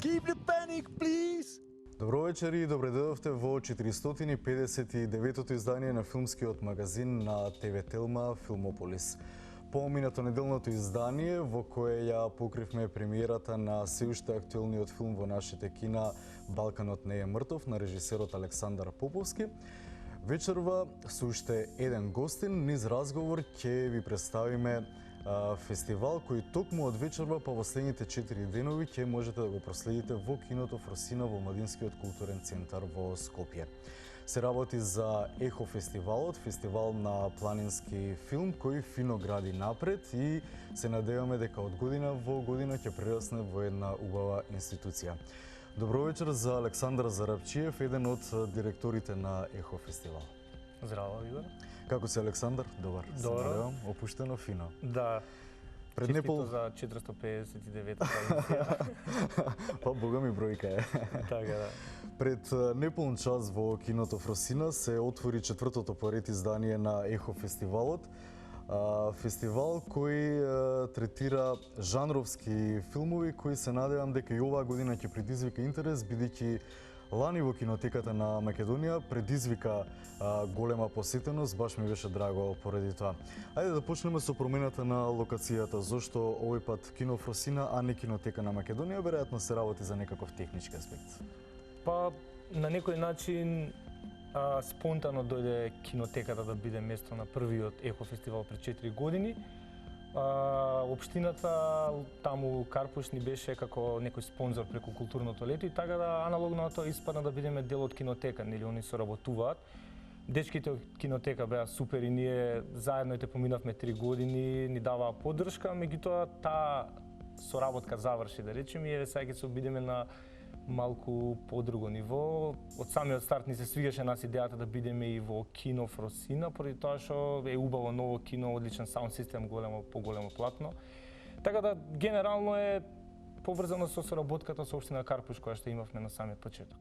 Keep the panic, please! Добро вечер и добре дојдовте во 459-тото издание на филмскиот магазин на ТВ Телма Филмополис. Поминато неделното издание во кое ја покривме премиерата на се уште актуелниот филм во нашите кина Балканот не е мртов на режисерот Александар Поповски. Вечерва со уште еден гостин низ разговор ќе ви представиме фестивал кој токму од вечерва па во следните 4 денови ќе можете да го проследите во киното Фросина во Младинскиот културен центар во Скопје. Се работи за Ехо фестивалот, фестивал на планински филм кој фино гради напред и се надеваме дека од година во година ќе прерасне во една убава институција. Добро вечер за Александар Зарапчиев, еден од директорите на Ехо фестивал. Здраво, Игор. Како си, Александар? Добар. Добро. Опуштено фино. Да. Пред Честито за 459-та емисија. Па, бога ми бројка е. Така, да. Пред неполн час во киното Фросина се отвори четвртото поред издание на Ехо фестивалот. Фестивал кој третира жанровски филмови кои се надевам дека и оваа година ќе предизвика интерес, бидејќи лани во кинотеката на Македонија предизвика голема посетеност, баш ми беше драго поради тоа. Ајде да почнеме со промената на локацијата. Зошто овој пат кино Фросина, а не кинотека на Македонија? Веројатно се работи за некаков технички аспект. Па, на некој начин спонтано дојде кинотеката да биде место на првиот Ехо фестивал пред 4 години. Општината таму Карпуш ни беше како некој спонзор преку културното лето и така да аналогно на тоа испадна да бидеме дел од кинотека, нели они соработуваат. Дечките од кинотека беа супер и ние заедно те поминавме 3 години, ни даваа поддршка, меѓутоа таа соработка заврши, да речеме, и еве сега ќе се обидеме на малку подруго ниво. Од самиот старт ни се свигаше нас идејата да бидеме и во кино Фросина, поради тоа што е убаво ново кино, одличен саунд систем, поголемо платно. Така да генерално е поврзано со соработката со општина Карпуш која што имавме на самиот почеток.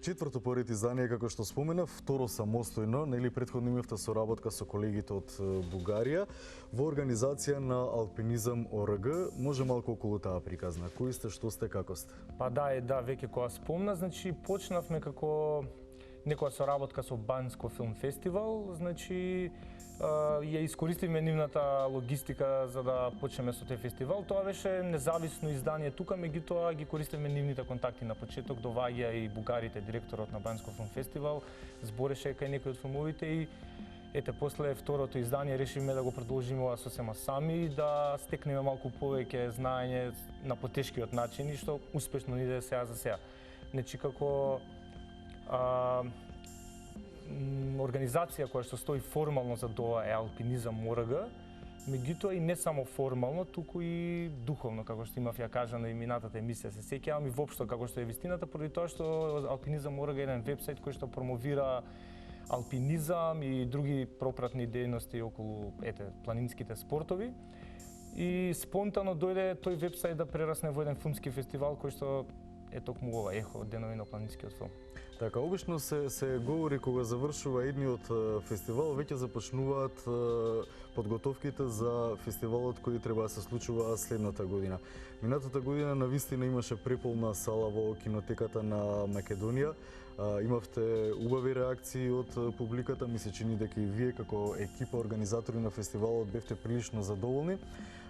четврто поред издание, како што спомена, второ самостојно, нели претходно имавте соработка со колегите од Бугарија во организација на Алпинизам ОРГ. Може малку околу таа приказна. Кои сте, што сте, како сте? Па да, веќе кога спомна, значи почнавме како некоја соработка со Банјско филм фестивал, значи ја искористивме нивната логистика за да почнеме со тој фестивал. Тоа беше независно издание тука, меѓутоа ги користевме нивните контакти на почеток, доаѓа и бугарите, директорот на Банјско филм фестивал, збореше кај некои од филмовите и ете после второто издание решивме да го продолжиме ова сосема сами, да стекнеме малку повеќе знаење на потешкиот начин и што успешно ни иде сега за сега. Значи како организација која што стои формално за тоа е Алпинизам ОРГ, меѓутоа и не само формално, туку и духовно, како што имав ја кажа на минатата емисија, се сеќавам и воопшто како што е вистината, поради тоа што Алпинизам ОРГ е еден вебсайт кој што промовира алпинизам и други пропратни дејности околу планинските спортови. И спонтано дојде тој вебсайт да прерасне во еден филмски фестивал кој што е токму ова ехо денови на планинскиот филм. Така, обично се говори кога завршува едниот фестивал, веќе започнуваат подготовките за фестивалот кој треба да се случува следната година. Минатата година навистина имаше преполна сала во кинотеката на Македонија. Имавте убави реакции од публиката, ми се чини дека и вие како екипа организатори на фестивалот бевте прилично задоволни.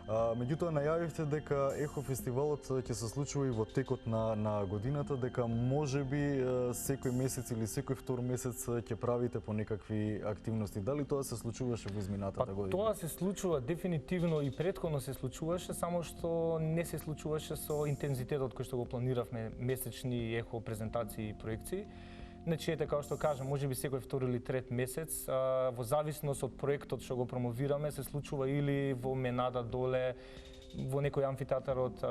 Меѓутоа најавивте дека ехо фестивалот ќе се случува и во текот на годината, дека можеби секој месец или секој втор месец ќе правите по некакви активности. Дали тоа се случуваше во изминатата година? Тоа се случува дефинитивно и претходно се случуваше, само што не се случуваше со интензитетот кој што го планиравме, месечни ехо презентации и проекции. Значи, како што кажам, можеби секој втори или трет месец, во зависност од проектот што го промовираме, се случува или во Менада доле, во некој амфитеатар од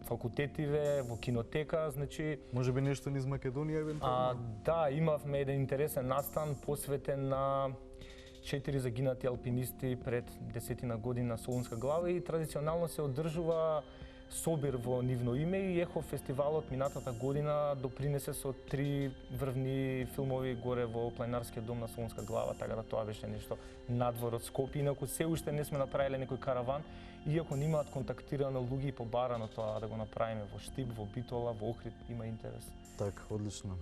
факултетиве, во кинотека, значи... Можеби нешто низ Македонија евентуално? Да, имавме еден интересен настан посветен на 4 загинати алпинисти пред 10 години на Солунска глава и традиционално се одржува собир во нивно име и ехо фестивалот минатата година допринесе со 3 врвни филмови горе во планинарскиот дом на Солунска глава, така да тоа беше нешто надвор од Скопје. Инаку се уште не сме направиле некој караван, иако немаат контактирано луѓе и побарано тоа да го направиме во Штип, во Битола, во Охрид, има интерес. Так, одлично.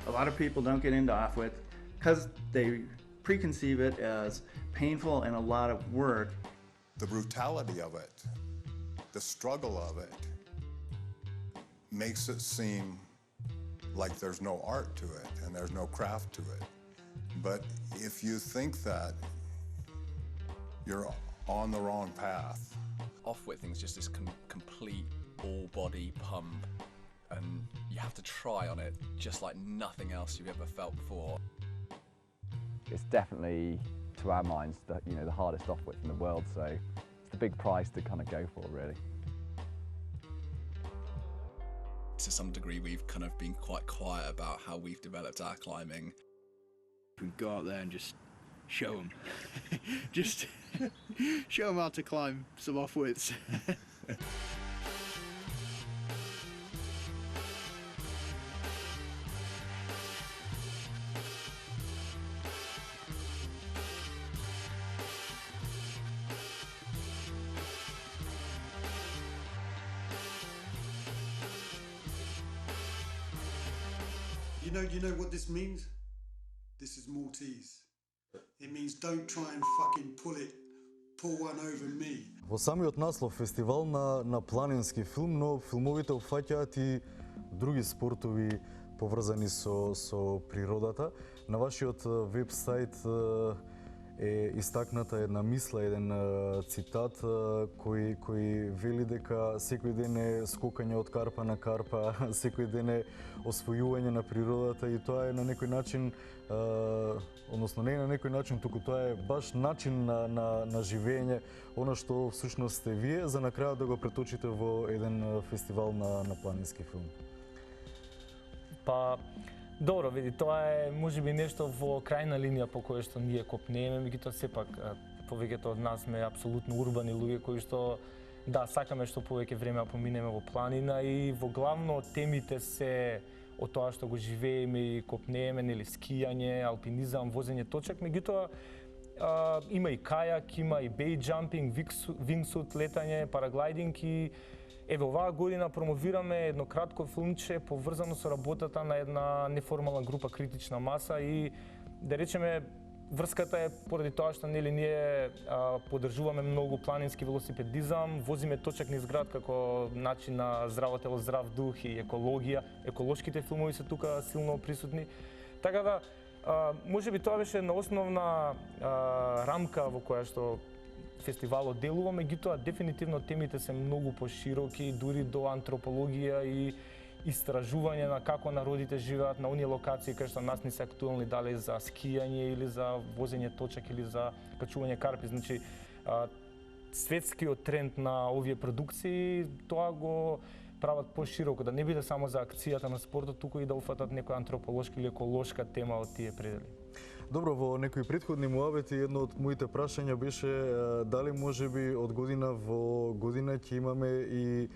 A lot of people don't get into off-width because they preconceive it as painful and a lot of work. The brutality of it, the struggle of it, makes it seem like there's no art to it and there's no craft to it. But if you think that, you're on the wrong path. Off-widthing is just this complete all-body pump, and you have to try on it just like nothing else you've ever felt before. It's definitely, to our minds, the hardest off-width in the world, so it's the big prize to kind of go for, really. To some degree, we've kind of been quite quiet about how we've developed our climbing. We go out there and just show them. Just show them how to climb some off-widths. You know what this means? This is Maltese. It means don't try and fucking pull one over me. Во самиот наслов фестивал на планински филм, но филмовите опфаќаат и други спортови поврзани со природата. На вашиот вебсайт е истакната една мисла, еден цитат кој вели дека секој ден е скокање од карпа на карпа, секој ден е освојување на природата и тоа е на некој начин, односно не на некој начин, туку тоа е баш начин на живење, она што всушност сте вие, за на крајот да го преточите во еден фестивал на планински филм. Па, добро, види, тоа е можеби нешто во крајна линија по која што ние копнееме, меѓутоа сепак повеќето од нас сме апсолутно урбани луѓе кои што да сакаме што повеќе време поминеме во планина и во главно темите се од тоа што го живееме и копнееме, нели скијање, алпинизам, возење точак, меѓутоа има и кајак, има и бей џампинг, вингсут летање, параглайдинг и еве оваа година промовираме едно кратко филмче поврзано со работата на една неформална група Критична маса и да речеме врската е поради тоа што нели ние поддржуваме многу планински велосипедизам, возиме точак низ град како начин на здраво тело, здрав дух и екологија. Еколошките филмови се тука силно присутни. Така да можеби тоа беше една основна рамка во која што фестивалот делува, меѓутоа дефинитивно темите се многу пошироки, дури до антропологија и истражување на како народите живеат на оние локации кај што нас не се актуелни, дали за скијање или за возење точак или за качување карпи. Значи, светскиот тренд на овие продукции тоа го прават пошироко, да не биде само за акцијата на спортот, туку и да уфатат некоја антрополошка или еколошка тема од тие предели. Добро, во некои претходни муабети едно од моите прашања беше дали можеби од година во година ќе имаме и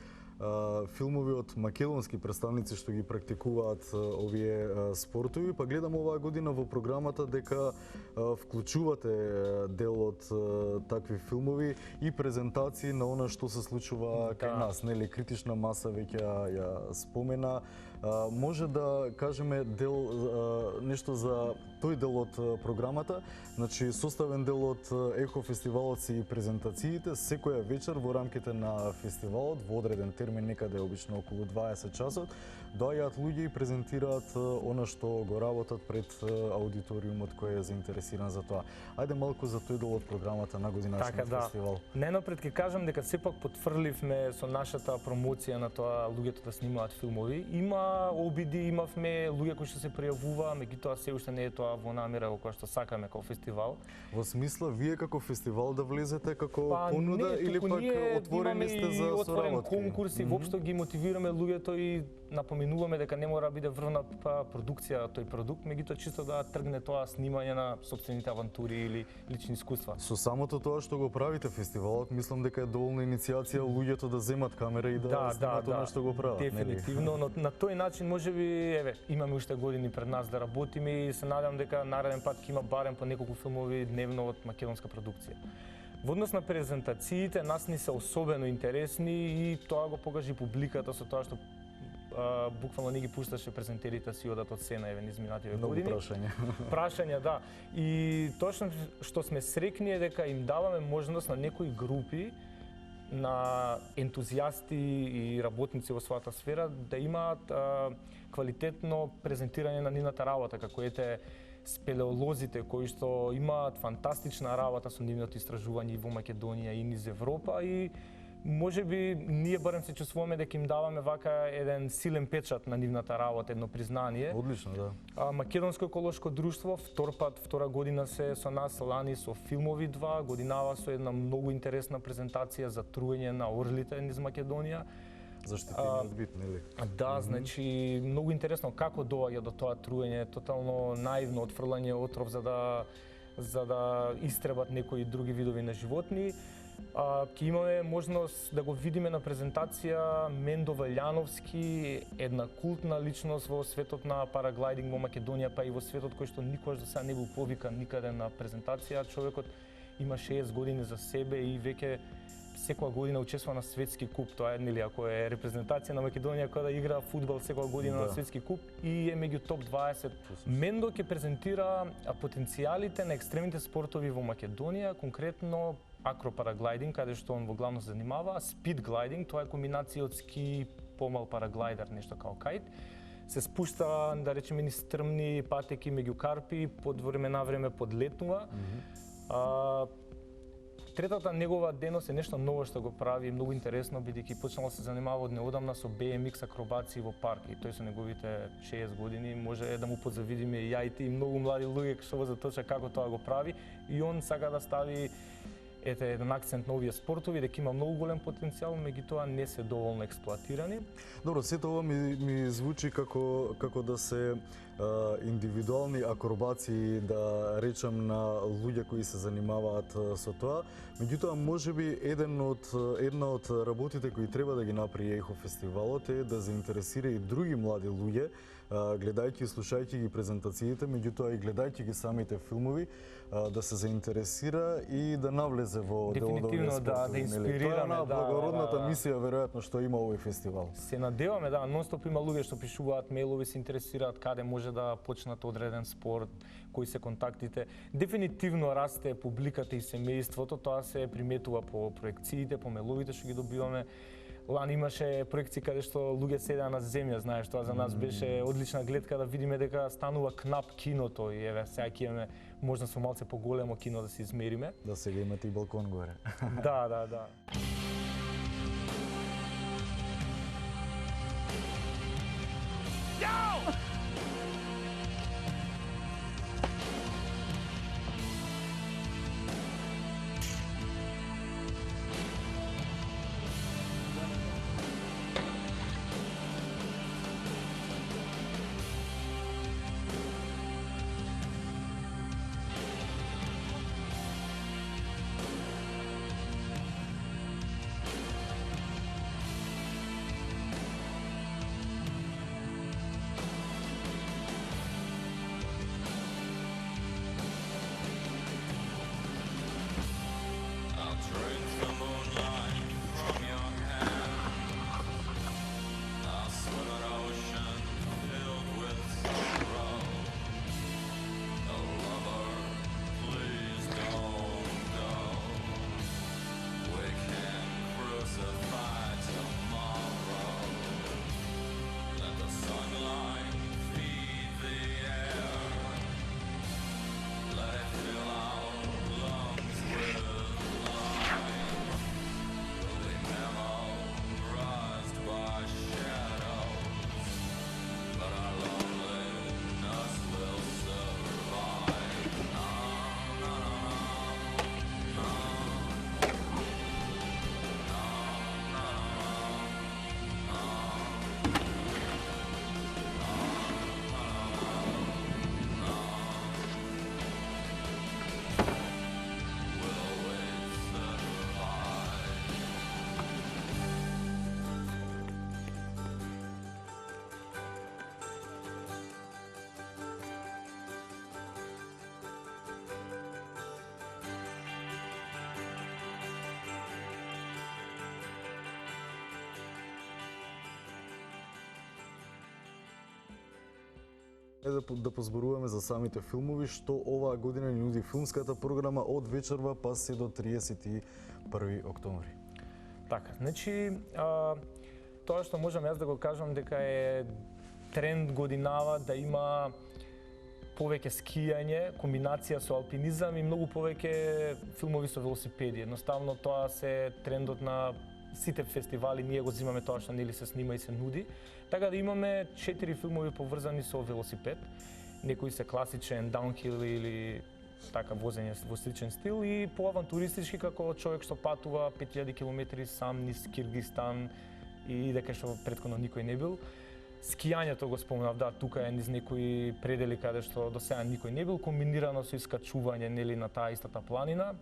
филмови од македонски представници што ги практикуваат овие спортови, па гледам оваа година во програмата дека вклучувате дел од такви филмови и презентации на она што се случува кај нас, нели Критична маса веќе ја спомена. Може да кажеме нешто за тој дел од програмата, значи составен дел од Ехо фестивалот се и презентациите секоја вечер во рамките на фестивалот во одреден термин, некаде обично околу 20 часот, доаѓаат луѓе и презентираат она што го работат пред аудиториумот кој е заинтересиран за тоа. Ајде малку за тој дел од програмата на годинашниот фестивал. Најнапред ќе кажам дека сепак потврдивме со нашата промоција на тоа луѓето да снимаат филмови. Има обиди, имавме луѓе кои што се пријавуваа, меѓутоа се уште не е тоа во намера во која што сакаме како фестивал. Во смисла вие како фестивал да влезете како понуда или пак отворени сте за соработки? Отворен конкурс и воопшто ги мотивираме луѓето и напоминуваме дека не мора да биде врвна продукција тој продукт, меѓутоа чисто да тргне тоа снимање на сопствените авантури или лични искуства. Со самото тоа што го правите фестивалот, мислам дека е доволна иницијација луѓето да земат камера и да снимат она што го прават. Дефинитивно, но на тој начин можеби еве имаме уште години пред нас да работиме и се надевам дека нареден пат ќе има барем по неколку филмови дневно од македонска продукција. Во однос на презентациите, нас ни се особено интересни и тоа го покажи публиката со тоа што буквално не ги пушташе презентерите си одат од сцена еве низ минативе години. Многу прашања. Прашања, да. И точно што сме срекни е дека им даваме можност на некои групи на ентузијасти и работници во својата сфера да имаат квалитетно презентирање на нивната работа, како ете спелеолозите кои што имаат фантастична работа со нивното истражување и во Македонија и низ Европа и можеби ние барем се чувствуваме дека им даваме вака еден силен печат на нивната работа, едно признание. Одлично, да. Македонско еколошко друштво втора година се со нас, лани со филмови 2, годинава со една многу интересна презентација за труење на орлите низ Македонија. Заштитениот вид, нели? Да, значи многу интересно како доаѓа до тоа труење, тотално наивно отфрлање отров за да истребат некои други видови на животни. Ќе имаме можност да го видиме на презентација Мендо Велјановски, една култна личност во светот на параглайдинг во Македонија, па и во светот кој што никогаш до сега не бил повикан никаде на презентација. Човекот има 60 години за себе и веќе секоја година учествува на светски куп. Тоа е, нели, ако е репрезентација на Македонија која да игра фудбал секоја година на светски куп и е меѓу топ 20. Мендо ќе презентира потенцијалите на екстремните спортови во Македонија, конкретно акропараглайдинг, каде што он во главно се занимава, спид глайдинг, тоа е комбинација од ски, помал параглайдер, нешто као кајт. Се спушта, да речеме, низ стрмни патеки меѓу карпи, под време на време подлетнува. Третата негова дејност е нешто ново што го прави, многу интересно, бидејќи почнал да се занимава од неодамна со BMX акробаци во парк и тој со неговите 60 години може да му подзавидиме и ја и ти и многу млади луѓе што го заточа како тоа го прави и он сака да стави еден акцент на овие спортови, дека има многу голем потенцијал, меѓутоа не се доволно експлоатирани. Добро, сето ова ми звучи како да се индивидуални акробации, да речам, на луѓе кои се занимаваат со тоа. Меѓутоа, можеби една од работите кои треба да ги направи ЕХО фестивалот е да заинтересира и други млади луѓе, гледајќи и слушајќи ги презентациите, меѓутоа и гледајќи ги самите филмови, да се заинтересира и да навлезе во делот овие спортови. Да инспирираме, тоа е благородната мисија веројатно што има овој фестивал. Се надеваме, да, нонстоп има луѓе што пишуваат мејлови, се интересираат каде може да почнат одреден спорт, кои се контактите. Дефинитивно расте публиката и семејството, тоа се приметува по проекциите, по мејловите што ги добиваме. Лани имаше проекции каде што луѓе седеа на земја, знаеш, тоа за нас беше одлична гледка да видиме дека станува кнап киното и еве сега ќе имаме можда со малце поголемо кино да се измериме. Да сега имате и балкон горе. Да. Да позборуваме за самите филмови, што оваа година ни нуди филмската програма од вечерва па се до 31 октомври. Така, значи, тоа што можам јас да го кажам дека е тренд годинава да има повеќе скијање, комбинација со алпинизам и многу повеќе филмови со велосипеди. Едноставно тоа се трендот на сите фестивали, ние го земаме тоа што нели се снима и се нуди. Така да имаме 4 филмови поврзани со велосипед. Некои се класичен даунхил или така возење во сличен стил и поавантуристички како човек што патува 5000 километри сам низ Киргистан и дека што претходно никој не бил. Скијањето го спомнав, да, тука е низ некои предели каде што до сега никој не бил, комбинирано со искачување нели на таа истата планина.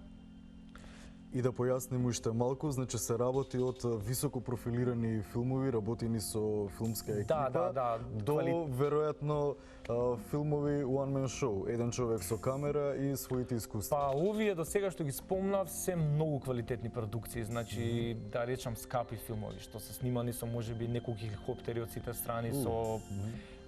И да појасним уште малку, значи се работи од високо профилирани филмови, работени со филмска екипа, до веројатно филмови one man show, еден човек со камера и своите искуства. Па овие до сега што ги спомнав се многу квалитетни продукции, значи да речам скапи филмови што се снимани со можеби неколку хеликоптери од сите страни, со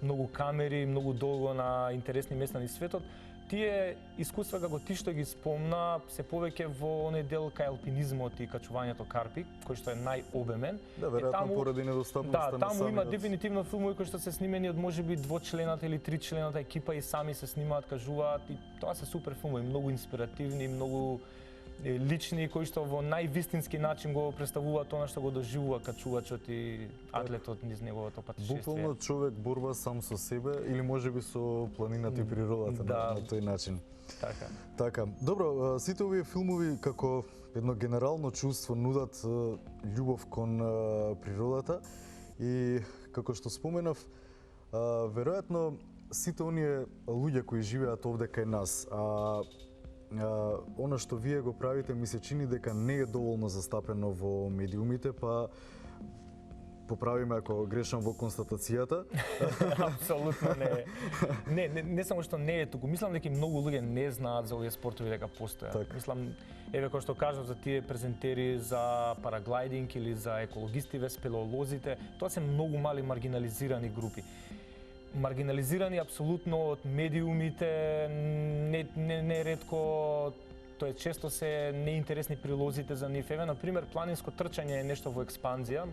многу камери, многу долго на интересни места низ светот. тие искуства како ти што ги спомна се повеќе во оној дел кај алпинизмот и качувањето карпи, кој што е најобемен. Да, веројатно поради недостапноста на таму има самиот- дефинитивно филмови кои што се снимени од можеби двочлената или тричлената екипа и сами се снимаат, кажуваат и тоа се супер филмови, многу инспиративни, многу лични, кои што во највистински начин го представуваат она што го доживува качувачот и атлетот низ неговото патешествие. Буквално човек борба сам со себе или можеби со планината и природата Да. на тој начин. Така. Така, добро, сите овие филмови како едно генерално чувство нудат љубов кон природата и како што споменав, веројатно сите оние луѓе кои живеат овде кај нас, она што вие го правите ми се чини дека не е доволно застапено во медиумите, па поправиме ако грешам во констатацијата. Апсолутно не е. Не само што не е туку, мислам дека и многу луѓе не знаат за овие спортови дека постојат. Така. Мислам, еве кој што кажав за тие презентери за параглайдинг или за екологистиве, спелеолозите, тоа се многу мали маргинализирани групи. Маргинализирани апсолутно од медиумите, не ретко, тоа често се неинтересни прилозите за нив. Еве, например, планинско трчање е нешто во експанзија.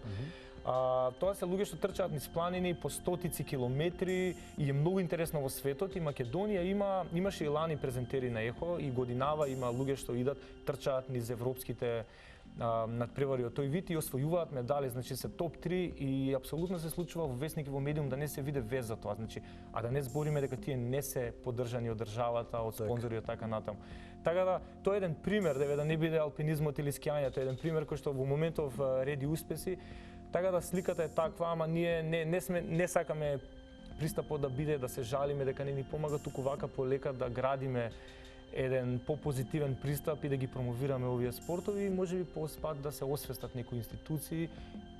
Тоа се луѓе што трчаат низ планини по стотици километри и е многу интересно во светот. И Македонија имаше и лани презентери на ЕХО и годинава има луѓе што идат, трчаат низ европските надпревари од тој вид и освојуваат медали, значи се топ 3 и апсолутно се случува во вестник и во медиум да не се виде вез за тоа, значи, а да не збориме дека тие не се поддржани од државата, од спонзори и така натаму. Така да, тоа е еден пример, да не биде алпинизмот или скијањето, еден пример кој што во моментов реди успеси. Така да сликата е таква, ама ние не сакаме пристапот да биде да се жалиме дека не ни помага, туку вака полека да градиме еден попозитивен пристап и да ги промовираме овие спортови и можеби поспат да се освестат некои институции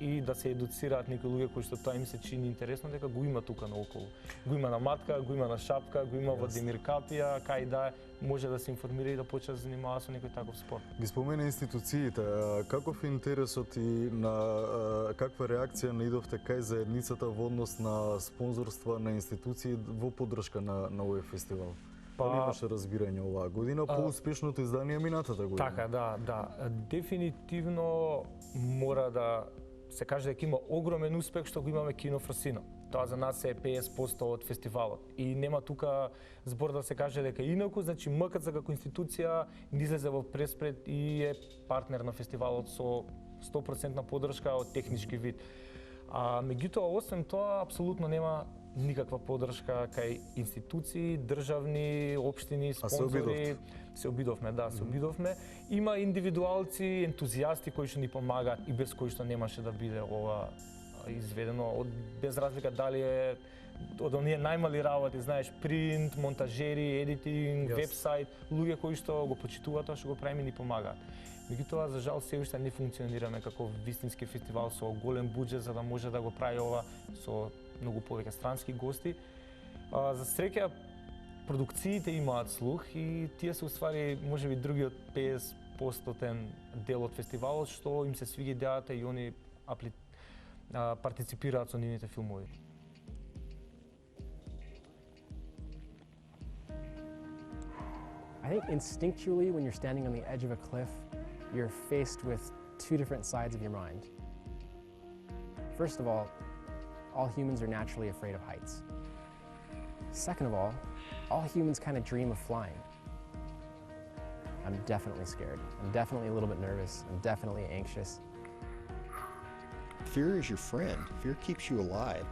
и да се едуцираат некои луѓе кои што тоа им се чини интересно дека го има тука наоколу. Го има на Матка, го има на Шапка, го има во Демир Капија, кај да може да се информира и да почне да се занимава со некој таков спорт. Ги спомена институциите. Каков е интересот и на каква реакција наидовте кај заедницата во однос на спонзорства на институции во поддршка на овој фестивал? Дали имаше разбирање оваа година по успешното издание минатата година? Така, да. Дефинитивно мора да се каже дека има огромен успех што го имаме Кино Фросино. Тоа за нас е 50% од фестивалот. И нема тука збор да се каже дека инаку, значи МКЦ како институција излезе во преспред и е партнер на фестивалот со 100% поддршка од технички вид. Меѓутоа, освен тоа, апсолутно нема никаква поддршка кај институции, државни, општини, спонзори. Се обидовме, да, се обидовме. Има индивидуалци, ентузијасти кои што ни помагаат и без кои што немаше да биде ова изведено, без разлика дали е од оние најмали работи, знаеш, принт, монтажери, едитинг, вебсайт, луѓе кои што го почитуваат тоа што го правиме ни помагаат. Меѓутоа, за жал, се уште не функционираме како вистински фестивал со голем буџет за да може да го прави ова со многу повеќе странски гости. За среќа, продукциите имаат слух и тие се уствари можеби другиот 50% дел од фестивалот што им се свиѓа идејата и они партиципираат со нивните филмови. I think instinctually when you're standing on the edge of a cliff, you're faced with two different sides of your mind. First of all humans are naturally afraid of heights. Second of all humans kind of dream of flying. I'm definitely scared. I'm definitely a little bit nervous. I'm definitely anxious. Fear is your friend. Fear keeps you alive.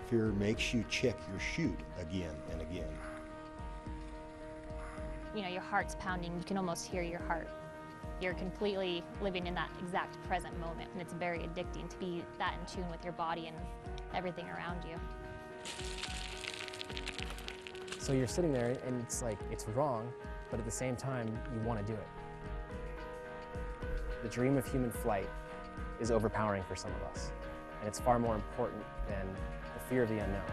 Fear makes you check your chute again and again. You know, your heart's pounding, you can almost hear your heart. You're completely living in that exact present moment, and it's very addicting to be that in tune with your body and everything around you. So you're sitting there and it's like, it's wrong, but at the same time, you want to do it. The dream of human flight is overpowering for some of us, and it's far more important than the fear of the unknown.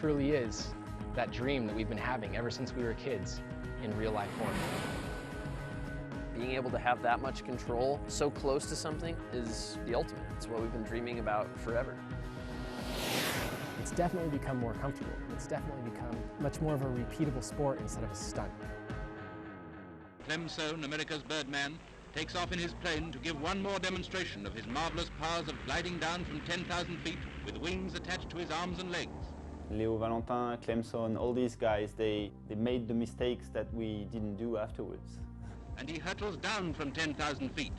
truly is that dream that we've been having ever since we were kids in real life form. Being able to have that much control so close to something is the ultimate. It's what we've been dreaming about forever. It's definitely become more comfortable. It's definitely become much more of a repeatable sport instead of a stunt. Clem Sohn, America's Birdman, takes off in his plane to give one more demonstration of his marvelous powers of gliding down from 10,000 feet with wings attached to his arms and legs. Léo Valentin, Clem Sohn, all these guys, they made the mistakes that we didn't do afterwards. And he hurtles down from 10,000 feet,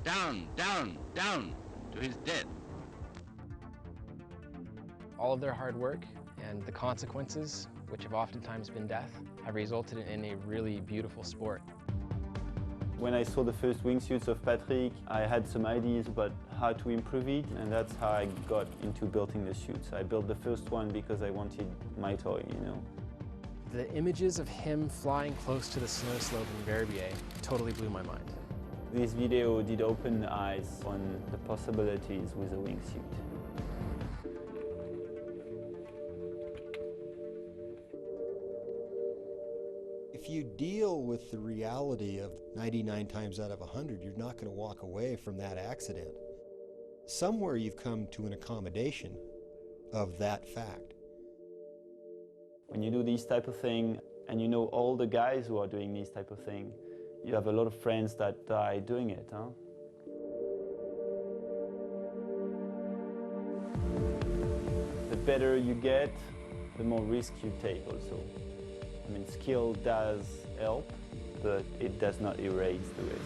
down, down, down, to his death. All of their hard work and the consequences, which have oftentimes been death, have resulted in a really beautiful sport. When I saw the first wingsuits of Patrick, I had some ideas about how to improve it, and that's how I got into building the suits. I built the first one because I wanted my toy, you know. The images of him flying close to the snow slope in Verbier totally blew my mind. This video did open eyes on the possibilities with a wingsuit. If you deal with the reality of 99 times out of 100, you're not going to walk away from that accident. Somewhere you've come to an accommodation of that fact. When you do this type of thing, and you know all the guys who are doing this type of thing, you have a lot of friends that die doing it, huh? The better you get, the more risk you take also. I mean, skill does help, but it does not erase the risk.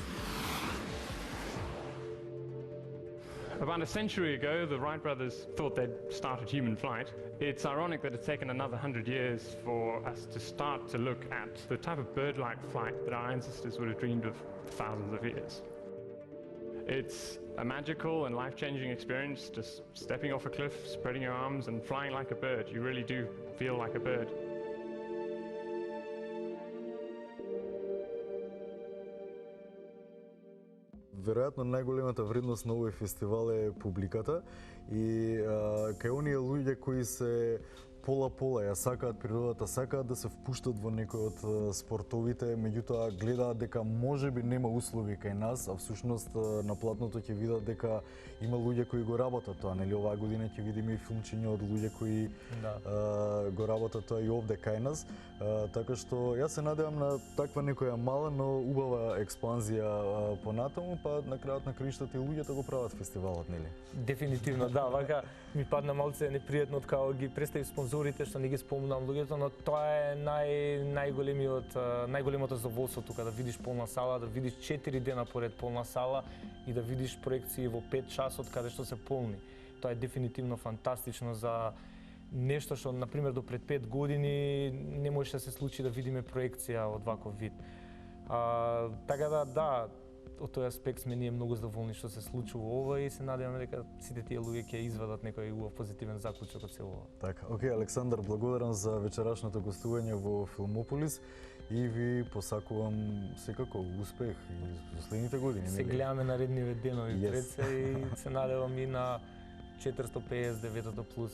About a century ago, the Wright brothers thought they'd started human flight. It's ironic that it's taken another 100 years for us to start to look at the type of bird-like flight that our ancestors would have dreamed of for thousands of years. It's a magical and life-changing experience, just stepping off a cliff, spreading your arms and flying like a bird. You really do feel like a bird. Веројатно најголемата вредност на овој фестивал е публиката и кај оние луѓе кои се пола-пола, ја сакаат природата, сакаат да се впуштат во некој од спортовите, меѓутоа гледаат дека можеби нема услови кај нас, а всушност на платното ќе видат дека има луѓе кои го работат тоа, нели оваа година ќе видиме и филмчиња од луѓе кои го работат тоа и овде кај нас, така што јас се надевам на таква некоја мала, но убава експанзија понатаму, па на крајот на краиштата и луѓето го прават фестивалот, нели? Дефинитивно, да, вака ми падна малце непријатно од као ги представи спонзорите што не ги спомнам луѓето, но тоа е најголемото задоволство тука, да видиш полна сала, да видиш 4 дена поред полна сала и да видиш проекции во 5 часот каде што се полни. Тоа е дефинитивно фантастично за нешто што, например, до пред 5 години не можеше да се случи да видиме проекција од ваков вид. Така да, од тој аспект сме ние многу задоволни што се случува ова и се надеваме дека сите тие луѓе ќе извадат некој убав позитивен заклучок од се ова. Така, окей, Александар, благодарам за вечерашното гостување во Филмополис и ви посакувам секако успех и за следните години. Се гледаме наредниве денови пред се и се надевам и на 459-то плюс,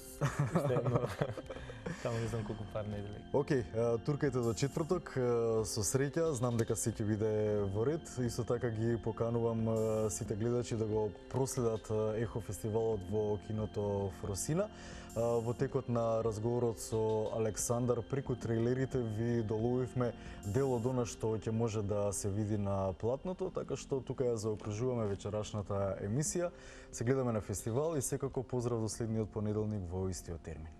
следно, таму не знам колку пар недели. Окей, туркајте до четврток, со среќа, знам дека се ќе биде во ред, исто така ги поканувам сите гледачи да го проследат Ехо фестивалот во киното Фросина. Во текот на разговорот со Александар, преку трейлерите ви доловивме дел од она што ќе може да се види на платното, така што тука ја заокружуваме вечерашната емисија. Се гледаме на фестивал и секако поздрав до следниот понеделник во истиот термин.